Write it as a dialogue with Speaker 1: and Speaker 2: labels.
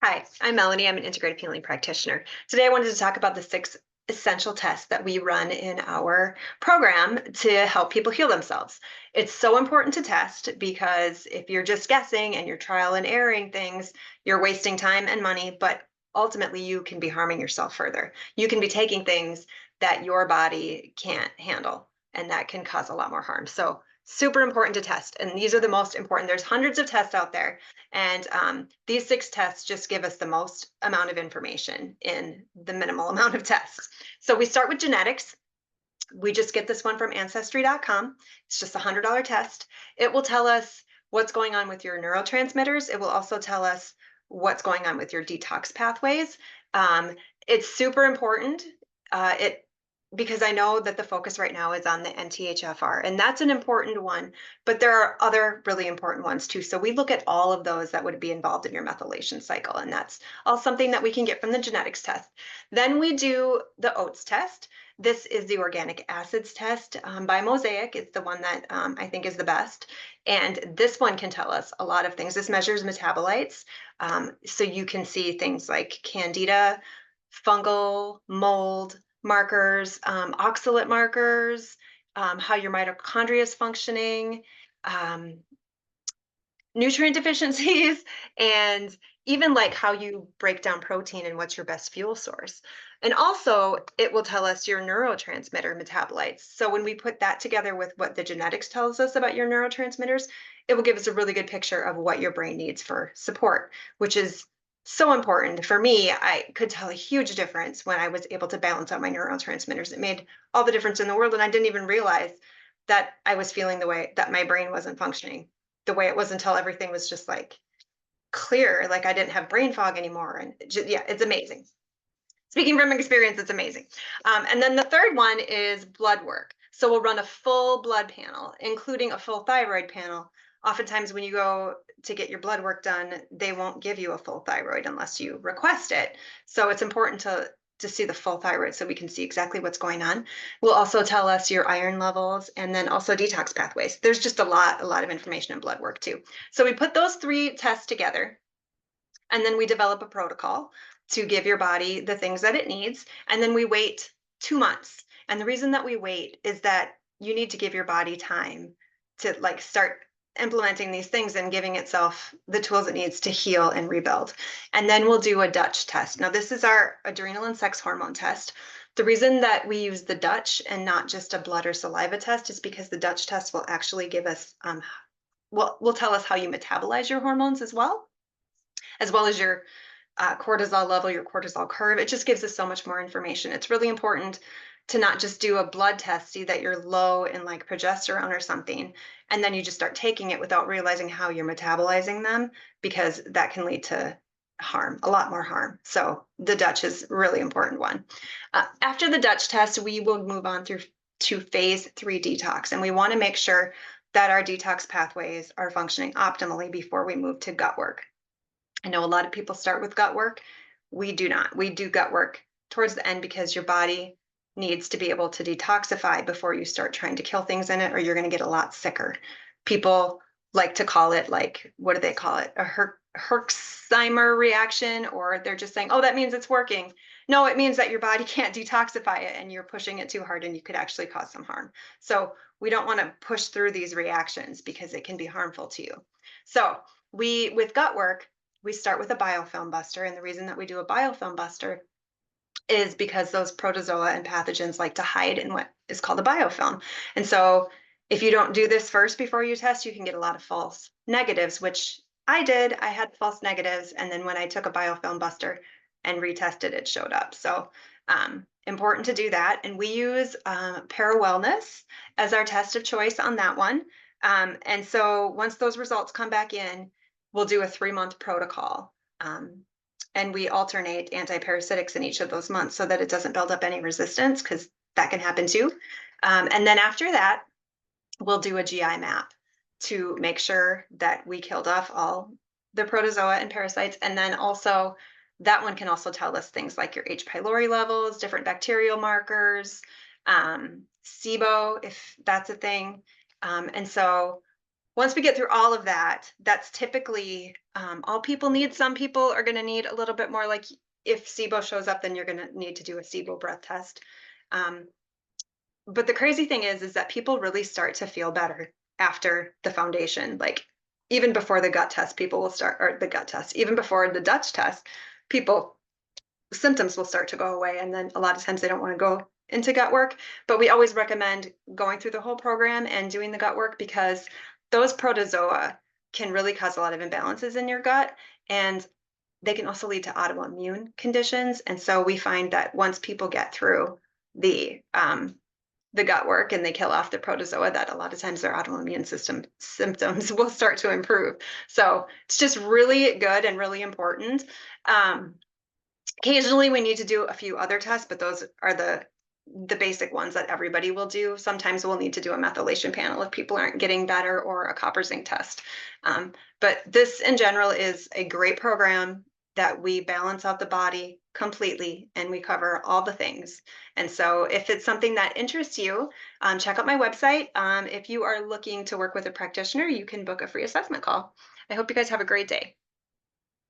Speaker 1: Hi, I'm Melanie. I'm an integrative healing practitioner. Today, I wanted to talk about the 6 essential tests that we run in our program to help people heal themselves. It's so important to test because if you're just guessing and you're trial and erroring things, you're wasting time and money, but ultimately you can be harming yourself further. You can be taking things that your body can't handle, and that can cause a lot more harm. So, super important to test. And these are the most important. There's hundreds of tests out there, and these 6 tests just give us the most amount of information in the minimal amount of tests. So we start with genetics. We just get this one from ancestry.com. It's just a $100 test. It will tell us what's going on with your neurotransmitters. It will also tell us what's going on with your detox pathways. Um, it's super important. It because I know that the focus right now is on the NTHFR, and that's an important one, but there are other really important ones too. So we look at all of those that would be involved in your methylation cycle, and that's all something that we can get from the genetics test. Then we do the oats test. This is the organic acids test by Mosaic. It's the one that I think is the best. And this one can tell us a lot of things. This measures metabolites. So you can see things like candida, fungal, mold markers, oxalate markers, how your mitochondria is functioning, um, nutrient deficiencies, and even like how you break down protein and what's your best fuel source. And also, it will tell us your neurotransmitter metabolites. So when we put that together with what the genetics tells us about your neurotransmitters, it will give us a really good picture of what your brain needs for support, which is so important. For me, I could tell a huge difference when I was able to balance out my neurotransmitters. It made all the difference in the world, and I didn't even realize that I was feeling the way that my brain wasn't functioning the way it was until everything was just like clear, like I didn't have brain fog anymore. And yeah, it's amazing. Speaking from experience, it's amazing. And then the third one is blood work. So we'll run a full blood panel, including a full thyroid panel. Oftentimes, when you go to get your blood work done, they won't give you a full thyroid unless you request it. So it's important to see the full thyroid so we can see exactly what's going on. Will also tell us your iron levels and then also detox pathways. There's just a lot of information in blood work too. So we put those 3 tests together, and then we develop a protocol to give your body the things that it needs. And then we wait 2 months. And the reason that we wait is that you need to give your body time to like start implementing these things and giving itself the tools it needs to heal and rebuild. And then we'll do a Dutch test. Now, this is our adrenal and sex hormone test. The reason that we use the Dutch and not just a blood or saliva test is because the Dutch test will actually give us, will tell us how you metabolize your hormones as well as your cortisol level, your cortisol curve. It just gives us so much more information. It's really important to not just do a blood test, see that you're low in like progesterone or something, and then you just start taking it without realizing how you're metabolizing them, because that can lead to harm, a lot more harm. So the Dutch is a really important one. After the Dutch test, we will move on through to phase 3 detox, and we want to make sure that our detox pathways are functioning optimally before we move to gut work. I know a lot of people start with gut work. We do not. We do gut work towards the end because your body needs to be able to detoxify before you start trying to kill things in it, or you're going to get a lot sicker. People like to call it, like, what do they call it? A Herxheimer reaction, or they're just saying, oh, that means it's working. No, it means that your body can't detoxify it and you're pushing it too hard and you could actually cause some harm. So we don't want to push through these reactions because it can be harmful to you. So with gut work, we start with a biofilm buster. And the reason that we do a biofilm buster is because those protozoa and pathogens like to hide in what is called a biofilm. And so if you don't do this first before you test, you can get a lot of false negatives, which I did. I had false negatives. And then when I took a biofilm buster and retested, it showed up. So important to do that. And we use Para Wellness as our test of choice on that one. And so once those results come back in, we'll do a 3-month protocol. And we alternate antiparasitics in each of those months so that it doesn't build up any resistance, because that can happen too. And then after that, we'll do a GI map to make sure that we killed off all the protozoa and parasites. And then also, that one can also tell us things like your H. pylori levels, different bacterial markers, SIBO, if that's a thing. And so Once we get through all of that, that's typically all people need. Some people are going to need a little bit more. Like if SIBO shows up, then you're going to need to do a SIBO breath test. Um, but the crazy thing is that people really start to feel better after the foundation. Like even before the gut test, people will start, or the gut test, even before the Dutch test, people symptoms will start to go away. And then a lot of times they don't want to go into gut work. But we always recommend going through the whole program and doing the gut work because those protozoa can really cause a lot of imbalances in your gut. And they can also lead to autoimmune conditions. And so we find that once people get through the gut work and they kill off the protozoa, that a lot of times their autoimmune system symptoms will start to improve. So it's just really good and really important. Um, Occasionally, we need to do a few other tests, but those are the basic ones that everybody will do. Sometimes we'll need to do a methylation panel if people aren't getting better, or a copper zinc test. But this, in general, is a great program that we balance out the body completely and we cover all the things. And so, if it's something that interests you, check out my website. If you are looking to work with a practitioner, you can book a free assessment call. I hope you guys have a great day.